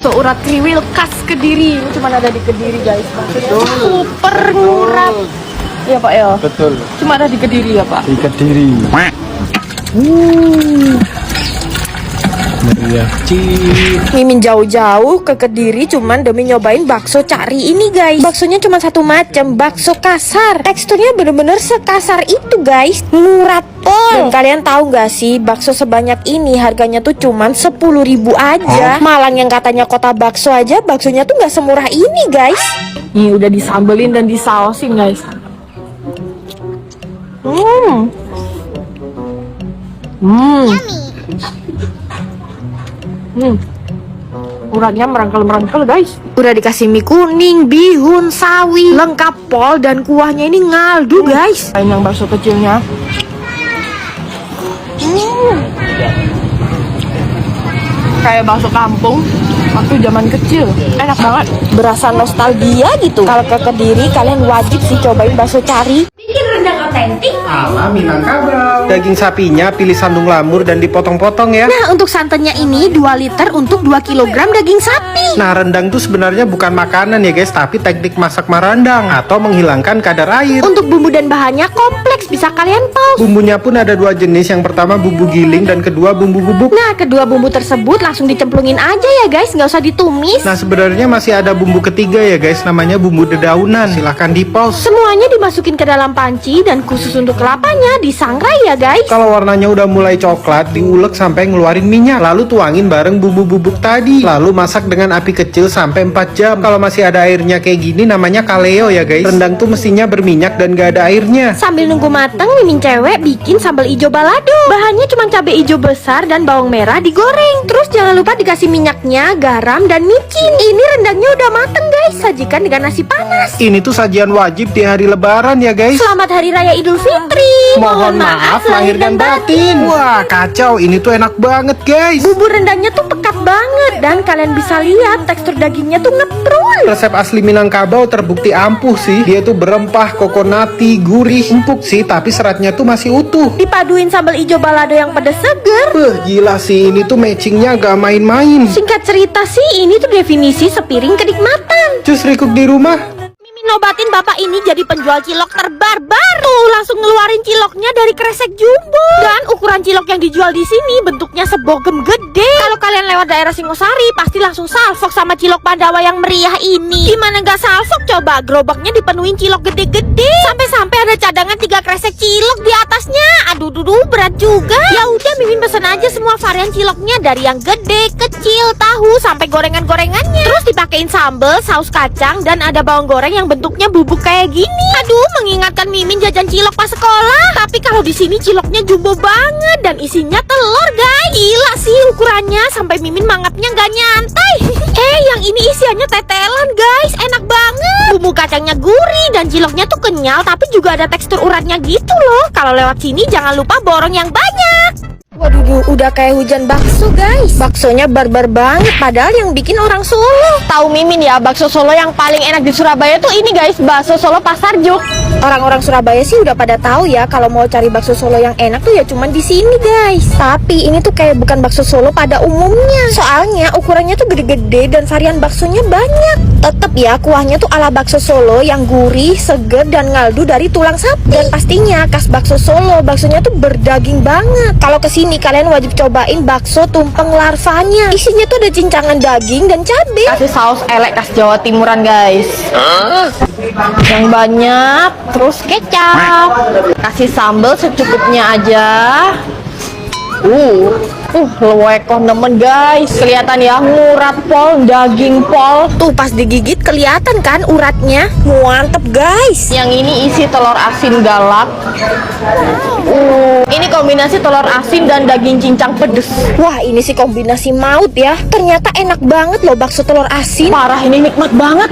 bakso urat kriwil khas Kediri. Ini cuma ada di Kediri guys. Baksonya super murah. Iya Pak ya. Betul. Cuma ada di Kediri ya Pak. Di Kediri. Mimin jauh-jauh ke Kediri cuman demi nyobain bakso Cari ini guys. Baksonya cuma satu macam, bakso kasar. Teksturnya bener-bener sekasar itu guys. Murah pol. Dan kalian tahu gak sih, bakso sebanyak ini harganya tuh cuman 10.000 aja. Malang yang katanya kota bakso aja, baksonya tuh gak semurah ini guys. Nih udah disambelin dan disausin guys. Uratnya merangkel-merangkel guys. Udah dikasih mie kuning, bihun, sawi, lengkap pol, dan kuahnya ini ngaldu guys. Yang bakso kecilnya kayak bakso kampung waktu zaman kecil, enak banget, berasa nostalgia gitu. Kalau ke Kediri kalian wajib sih cobain bakso Cari. Bikin rendang otentik Ala Minangkabau. Daging sapinya pilih sandung lamur dan dipotong-potong ya. Nah untuk santannya ini 2 liter untuk 2 kilogram daging sapi. Nah rendang tuh sebenarnya bukan makanan ya guys, tapi teknik masak marandang atau menghilangkan kadar air. Untuk bumbu dan bahannya kompleks, bisa kalian pause. Bumbunya pun ada 2 jenis, yang pertama bumbu giling dan kedua bumbu bubuk. Nah kedua bumbu tersebut langsung dicemplungin aja ya guys, nggak usah ditumis. Nah sebenarnya masih ada bumbu ketiga ya guys, namanya bumbu dedaunan. Silahkan di pause. Semuanya dimasukin ke dalam panci dan khusus untuk kelapanya disangrai ya guys. Kalau warnanya udah mulai coklat, diulek sampai ngeluarin minyak. Lalu tuangin bareng bumbu bubuk tadi. Lalu masak dengan api kecil sampai 4 jam. Kalau masih ada airnya kayak gini namanya kaleo ya guys. Rendang tuh mestinya berminyak dan gak ada airnya. Sambil nunggu mateng, Mimin cewek bikin sambal ijo balado. Bahannya cuma cabai ijo besar dan bawang merah digoreng. Terus jangan lupa dikasih minyaknya, garam, dan micin. Ini rendangnya udah mateng guys. Sajikan dengan nasi panas. Ini tuh sajian wajib di hari lebaran ya guys. Selamat Hari Raya Idul Fitri. Mohon maaf lahir dan batin. Wah kacau, ini tuh enak banget guys. Bumbu rendangnya tuh pekat banget. Dan kalian bisa lihat tekstur dagingnya tuh ngetrul. Resep asli Minangkabau terbukti ampuh sih. Dia tuh berempah, kokonati, gurih, empuk sih, tapi seratnya tuh masih utuh. Dipaduin sambal ijo balado yang pedes seger. Gila sih, ini tuh matchingnya gak main-main. Singkat cerita sih, ini tuh definisi sepiring kenikmatan. Cus Rikuk di rumah. Mimin nobatin bapak ini jadi penjual cilok terbarbar. Tuh langsung ngeluarin ciloknya dari kresek jumbo. Dan ukuran cilok yang dijual di sini bentuknya sebogem gede. Kalau kalian lewat daerah Singosari pasti langsung salfok sama cilok Pandawa yang meriah ini. Gimana nggak salfok coba? Gerobaknya dipenuhin cilok gede-gede. Sampai-sampai ada cadangan 3 kresek cilok di atasnya. Aduh berat juga. Ya udah Mimin pesen aja semua varian ciloknya, dari yang gede, kecil, tahu sampai gorengan-gorengannya. Terus dipakein sambal, saus kacang, dan ada bawang goreng yang bentuknya bubuk kayak gini. Aduh, mengingatkan Mimin jajan cilok pas sekolah. Tapi kalau di sini ciloknya jumbo banget dan isinya telur, guys. Gila sih ukurannya, sampai Mimin mangapnya nggak nyantai. Yang ini isiannya tetelan, guys. Enak banget. Bumbu kacangnya gurih dan ciloknya tuh kenyal, tapi juga ada tekstur uratnya gitu loh. Kalau lewat sini jangan lupa borong yang banyak. Waduh, udah kayak hujan bakso guys. Baksonya barbar banget, padahal yang bikin orang Solo. Tahu Mimin ya, bakso Solo yang paling enak di Surabaya tuh ini guys, bakso Solo Pasar Juk. Orang-orang Surabaya sih udah pada tahu ya, kalau mau cari bakso Solo yang enak tuh ya cuman di sini guys. Tapi ini tuh kayak bukan bakso Solo pada umumnya. Soalnya ukurannya tuh gede-gede dan varian baksonya banyak. Tetep ya, kuahnya tuh ala bakso Solo yang gurih, seger, dan ngaldu dari tulang sapi. Dan pastinya khas bakso Solo, baksonya tuh berdaging banget. Kalau kesini kalian wajib cobain bakso tumpeng larvanya. Isinya tuh ada cincangan daging dan cabai. Kasih saus elek khas Jawa Timuran guys. Yang banyak. Terus kecap. Kasih sambal secukupnya aja. Lewek nemen guys. Kelihatan ya, urat pol, daging pol. Tuh pas digigit kelihatan kan uratnya. Mantep guys. Yang ini isi telur asin galak. Ini kombinasi telur asin dan daging cincang pedes. Wah ini sih kombinasi maut ya. Ternyata enak banget loh bakso telur asin. Parah, ini nikmat banget.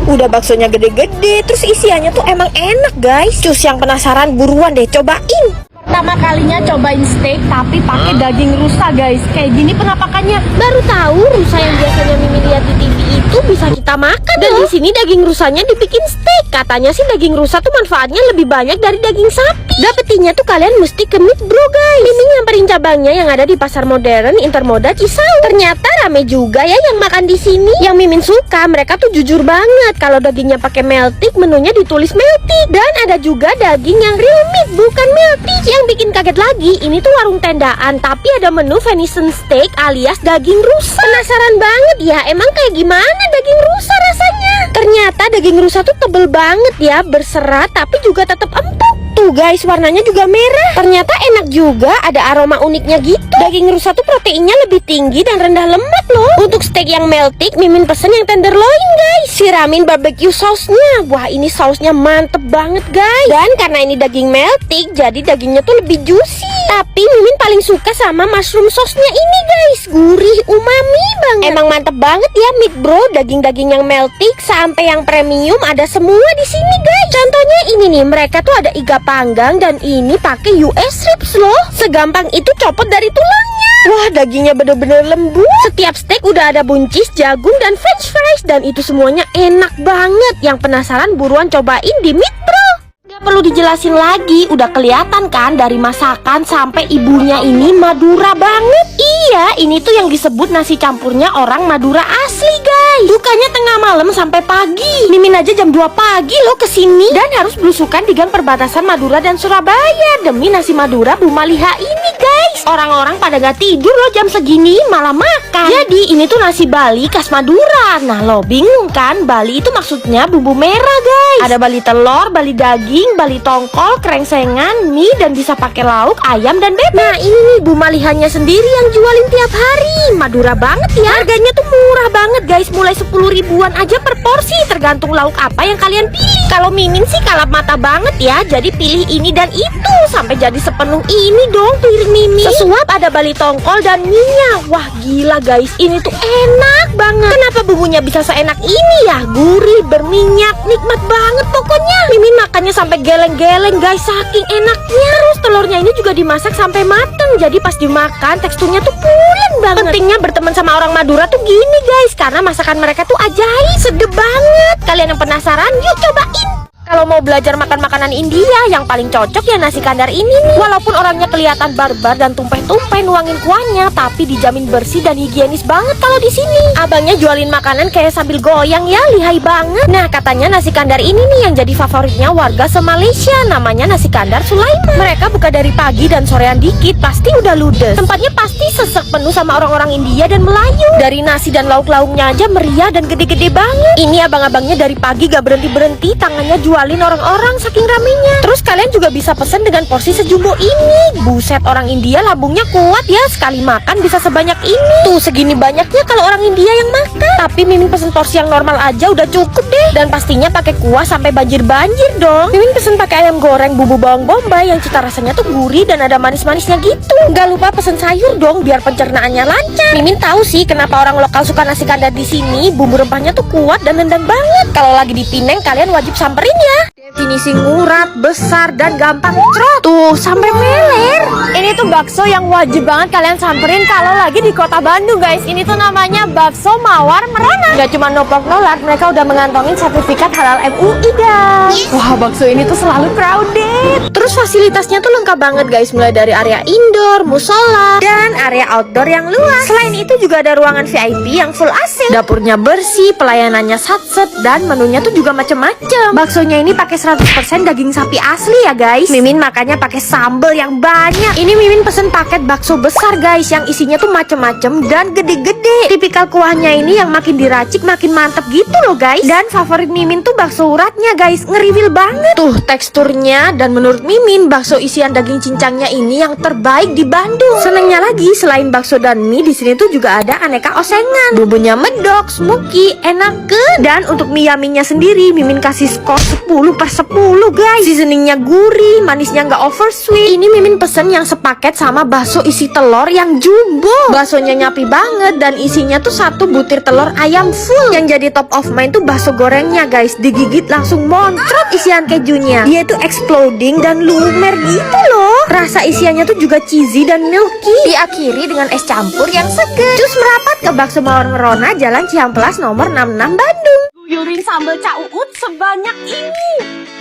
Udah baksonya gede-gede, terus isiannya tuh emang enak guys. Cus yang penasaran buruan deh cobain. Pertama kalinya cobain steak tapi pakai daging rusa guys. Kayak gini penampakannya. Baru tahu rusa yang biasanya Mimin lihat di TV itu bisa bisa kita makan. Dan di sini daging rusanya dibikin steak. Katanya sih daging rusa tuh manfaatnya lebih banyak dari daging sapi. Dapetinnya tuh kalian mesti ke Meat Bro guys. Mimin nyamperin cabangnya yang ada di Pasar Modern Intermoda Cisauk. Ternyata rame juga ya yang makan di sini. Yang Mimin suka, mereka tuh jujur banget. Kalau dagingnya pakai meltik, menunya ditulis meltik. Dan ada juga daging yang real meat, bukan meltik. Yang bikin kaget lagi, ini tuh warung tendaan, tapi ada menu venison steak alias daging rusa. Penasaran banget ya, emang kayak gimana daging rusa rasanya? Ternyata daging rusa tuh tebel banget ya, berserat tapi juga tetap empuk. Tuh guys, warnanya juga merah. Ternyata enak juga, ada aroma uniknya gitu. Daging rusa tuh proteinnya lebih tinggi dan rendah lemak loh. Untuk steak yang meltik, Mimin pesen yang tenderloin guys. Siramin barbecue sausnya. Wah, ini sausnya mantep banget guys. Dan karena ini daging meltik, jadi dagingnya tuh lebih juicy. Tapi Mimin paling suka sama mushroom sausnya ini guys. Gurih, umami banget. Emang mantep banget ya Meat Bro. Daging-daging yang meltik sampai yang premium ada semua di sini guys. Contohnya ini nih, mereka tuh ada iga panggang dan ini pakai US ribs loh. Segampang itu copot dari tulangnya. Wah, dagingnya bener-bener lembut. Setiap steak udah ada buncis, jagung, dan french fries. Dan itu semuanya enak banget. Yang penasaran buruan cobain di Meat Bro. Gak perlu dijelasin lagi, udah kelihatan kan dari masakan sampai ibunya ini Madura banget. Iya, ini tuh yang disebut nasi campurnya orang Madura asli guys. Bukanya tengah malam sampai pagi. Mimin aja jam 2 pagi loh kesini. Dan harus belusukan di gang perbatasan Madura dan Surabaya demi nasi Madura Bu Maliha ini guys. Orang-orang pada gak tidur loh jam segini, malah makan. Jadi ini tuh nasi Bali khas Madura. Nah lo bingung kan, Bali itu maksudnya bumbu merah guys. Ada Bali telur, Bali daging, Bali tongkol, krengsengan, mie, dan bisa pakai lauk, ayam, dan bebek. Nah ini nih Bu Malihanya sendiri yang jualin tiap hari. Madura banget ya. Harganya tuh murah banget guys, mulai 10 ribuan aja per porsi, tergantung lauk apa yang kalian pilih. Kalau Mimin sih kalap mata banget ya, jadi pilih ini dan itu. Sampai jadi sepenuh ini dong piring Mimin. Sesuap ada Bali tongkol dan minyak. Wah gila guys, ini tuh enak banget. Kenapa bumbunya bisa seenak ini ya? Gurih, berminyak, nikmat banget pokoknya. Mimin makannya sampai geleng-geleng guys, saking enaknya. Terus telurnya ini juga dimasak sampai mateng, jadi pas dimakan teksturnya tuh pulen banget. Pentingnya berteman sama orang Madura tuh gini guys, karena masakan mereka tuh ajaib, sedep banget. Kalian yang penasaran, yuk cobain. Kalau mau belajar makan makanan India, yang paling cocok ya nasi kandar ini nih. Walaupun orangnya kelihatan barbar dan tumpeh-tumpeh nuangin kuahnya, tapi dijamin bersih dan higienis banget kalau di sini. Abangnya jualin makanan kayak sambil goyang ya, lihai banget. Nah katanya nasi kandar ini nih yang jadi favoritnya warga se-Malaysia, namanya nasi kandar Sulaiman. Mereka buka dari pagi dan sorean dikit pasti udah ludes. Tempatnya pasti sesek penuh sama orang-orang India dan Melayu. Dari nasi dan lauk-lauknya aja meriah dan gede-gede banget. Ini abang-abangnya dari pagi gak berhenti-berhenti, tangannya jualin orang-orang saking ramenya. Terus kalian juga bisa pesen dengan porsi sejumbo ini. Buset, orang India lambungnya kuat ya, sekali makan bisa sebanyak ini. Tuh segini banyaknya kalau orang India yang makan. Tapi Mimin pesen porsi yang normal aja udah cukup deh. Dan pastinya pakai kuah sampai banjir-banjir dong. Mimin pesen pakai ayam goreng bumbu bawang bombay yang cita rasanya tuh gurih dan ada manis-manisnya gitu. Gak lupa pesen sayur dong biar pencernaannya lancar. Mimin tahu sih kenapa orang lokal suka nasi kandar di sini. Bumbu rempahnya tuh kuat dan nendang banget. Kalau lagi di Pineng kalian wajib samperin ya. Definisi ngurat, besar, dan gampang cerot. Tuh, sampai meler. Ini tuh bakso yang wajib banget kalian samperin kalau lagi di kota Bandung guys. Ini tuh namanya bakso Mawar Merana. Gak cuma noplok nolat, mereka udah mengantongin sertifikat halal MUI guys. Wah, bakso ini tuh selalu crowded. Terus fasilitasnya tuh lengkap banget guys. Mulai dari area indoor, musola, dan area outdoor yang luas. Selain itu juga ada ruangan VIP yang full AC. Dapurnya bersih, pelayanannya satset, dan menunya tuh juga macem-macem. Baksonya ini pakai 100% daging sapi asli ya guys. Mimin makannya pakai sambal yang banyak. Ini Mimin pesen paket bakso besar guys, yang isinya tuh macem-macem dan gede-gede. Tipikal kuahnya ini yang makin diracik makin mantep gitu loh guys. Dan favorit Mimin tuh bakso uratnya guys, ngeriwil banget. Tuh teksturnya, dan menurut Mimin bakso isian daging cincangnya ini yang terbaik di Bandung. Senengnya lagi selain bakso dan mie, di sini tuh juga ada aneka osengan. Bumbunya medok, smoky, enak ke. Dan untuk mie yaminya sendiri Mimin kasih skor 10 per per 10 guys. Seasoningnya gurih, manisnya nggak over sweet. Ini Mimin pesen yang sepaket sama bakso isi telur yang jumbo. Baksonya nyapi banget dan isinya tuh 1 butir telur ayam full. Yang jadi top of mind tuh bakso gorengnya guys. Digigit langsung moncrot isian kejunya. Dia tuh exploding dan lumer gitu loh. Rasa isiannya tuh juga cheesy dan milky. Diakhiri dengan es campur yang seger. Cus merapat ke bakso Mawar Merona, Jalan Cihamplas nomor 66 Bandung. Guyurin sambal Cak Uut sebanyak ini.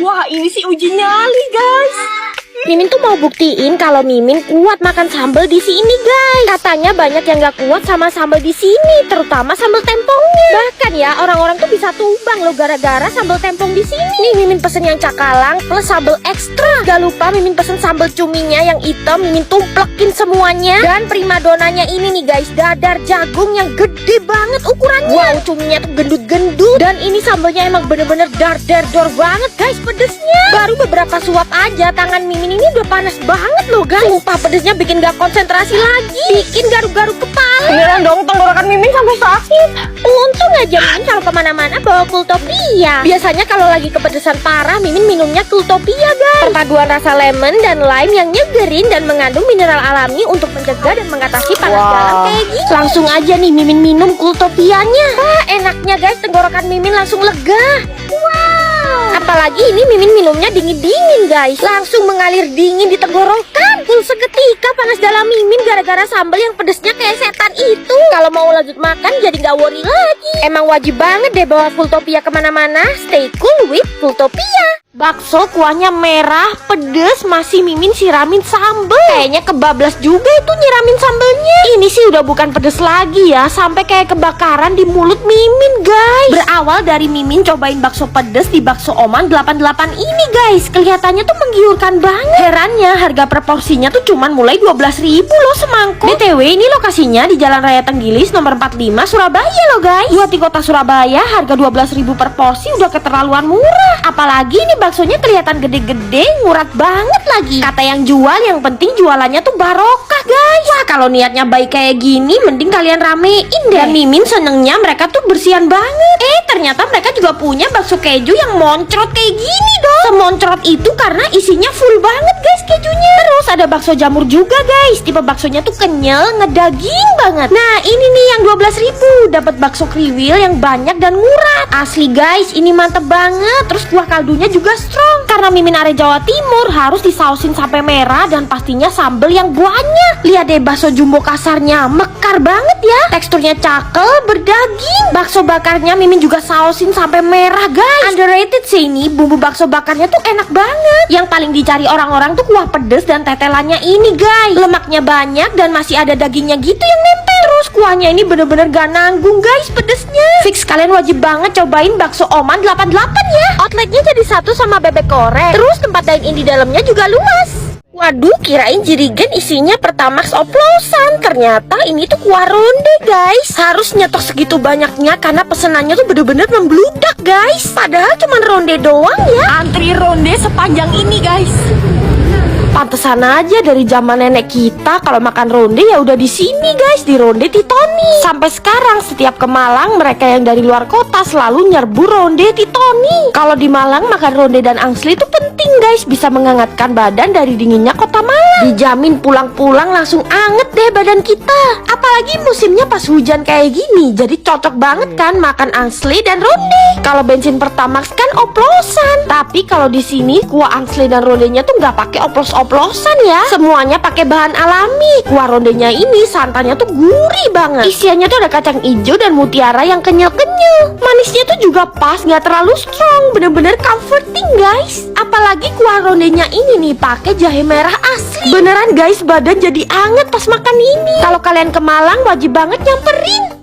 Wah, ini sih uji nyali, guys. Mimin tuh mau buktiin kalau Mimin kuat makan sambal di sini guys. Katanya banyak yang gak kuat sama sambal di sini, terutama sambal tempongnya. Bahkan ya orang-orang tuh bisa tumbang loh gara-gara sambal tempong di sini. Nih Mimin pesen yang cakalang plus sambal ekstra. Gak lupa Mimin pesen sambal cuminya yang hitam, Mimin tumplekin semuanya. Dan primadonanya ini nih guys, dadar jagung yang gede banget ukurannya. Wow, cuminya tuh gendut-gendut. Dan ini sambalnya emang bener-bener dar-dar-dor banget guys pedesnya. Baru beberapa suap aja tangan Mimin ini udah panas banget loh guys. Sumpah pedesnya bikin gak konsentrasi lagi, bikin garuk-garuk kepala. Beneran dong, tenggorokan Mimin sampai sakit. Untung aja Mimin kalau kemana-mana bawa Kultopia. Biasanya kalau lagi kepedesan parah Mimin minumnya Kultopia guys. Perpaduan rasa lemon dan lime yang nyegerin dan mengandung mineral alami untuk mencegah dan mengatasi panas dalam kayak gini. Langsung aja nih Mimin minum Kultopianya. Wah enaknya guys, tenggorokan Mimin langsung lega. Wow. Apalagi ini Mimin minumnya dingin-dingin guys, langsung mengalir dingin di tenggorokan. Full seketika panas dalam Mimin gara-gara sambal yang pedesnya kayak setan itu. Kalau mau lanjut makan jadi gak worry lagi. Emang wajib banget deh bawa Kultopia kemana-mana. Stay cool with Kultopia. Bakso kuahnya merah, pedes, masih Mimin siramin sambal. Kayaknya kebablas juga itu nyiramin sambelnya. Ini sih udah bukan pedes lagi ya, sampai kayak kebakaran di mulut Mimin guys. Berawal dari Mimin cobain bakso pedes di Bakso Oman 88 ini guys. Kelihatannya tuh menggiurkan banget. Herannya harga per porsinya tuh cuman mulai 12.000 loh semangkuk. BTW ini lokasinya di Jalan Raya Tenggilis nomor 45 Surabaya loh guys. Buat di kota Surabaya harga 12.000 per porsi udah keterlaluan murah. Apalagi ini baksonya kelihatan gede-gede, ngurat banget lagi. Kata yang jual, yang penting jualannya tuh barokah guys. Wah kalau niatnya baik kayak gini, mending kalian ramein deh. Dan Mimin senengnya mereka tuh bersihan banget. Ternyata mereka juga punya bakso keju yang moncrot kayak gini dong. Semoncrot itu karena isinya full banget guys kejunya. Terus ada bakso jamur juga guys. Tipe baksonya tuh kenyal, ngedaging banget. Nah ini nih yang 12.000. Dapat bakso kriwil yang banyak dan ngurat. Asli guys, ini mantep banget. Terus kuah kaldunya juga strong. Karena Mimin area Jawa Timur harus disausin sampai merah dan pastinya sambel yang banyak. Lihat deh bakso jumbo kasarnya, mekar banget ya. Teksturnya cakel, berdaging. Bakso bakarnya Mimin juga sausin sampai merah guys. Underrated sih ini, bumbu bakso bakarnya tuh enak banget. Yang paling dicari orang-orang tuh kuah pedes dan tetelannya ini guys. Lemaknya banyak dan masih ada dagingnya gitu yang nempel. Terus kuahnya ini bener-bener gak nanggung guys pedesnya. Fix kalian wajib banget cobain Bakso Oman 88 ya. Outletnya jadi satu sama bebek korek. Terus tempat dine-in di dalamnya juga luas. Waduh, kirain jerigen isinya Pertamax oplosan. Ternyata ini tuh kuah ronde guys. Harus nyetok segitu banyaknya karena pesenannya tuh bener-bener membludak guys. Padahal cuma ronde doang ya. Antri ronde sepanjang ini, guys. Pantesan aja dari zaman nenek kita kalau makan ronde ya udah di sini guys, di Ronde Titoni. Sampai sekarang setiap ke Malang mereka yang dari luar kota selalu nyerbu Ronde Titoni. Kalau di Malang makan ronde dan angsli itu penting guys, bisa menghangatkan badan dari dinginnya kota Malang. Dijamin pulang-pulang langsung anget deh badan kita. Apalagi musimnya pas hujan kayak gini, jadi cocok banget kan makan angsli dan ronde. Kalau bensin Pertamax kan oplosan, tapi kalau di sini kuah angsli dan rondenya tuh nggak pakai oplosan ya, semuanya pakai bahan alami. Kuah rondenya ini santannya tuh gurih banget. Isiannya tuh ada kacang hijau dan mutiara yang kenyal-kenyal. Manisnya tuh juga pas, nggak terlalu strong, bener-bener comforting guys. Apalagi kuah rondenya ini nih pakai jahe merah asli. Beneran guys, badan jadi anget pas makan ini. Kalau kalian ke Malang wajib banget nyamperin.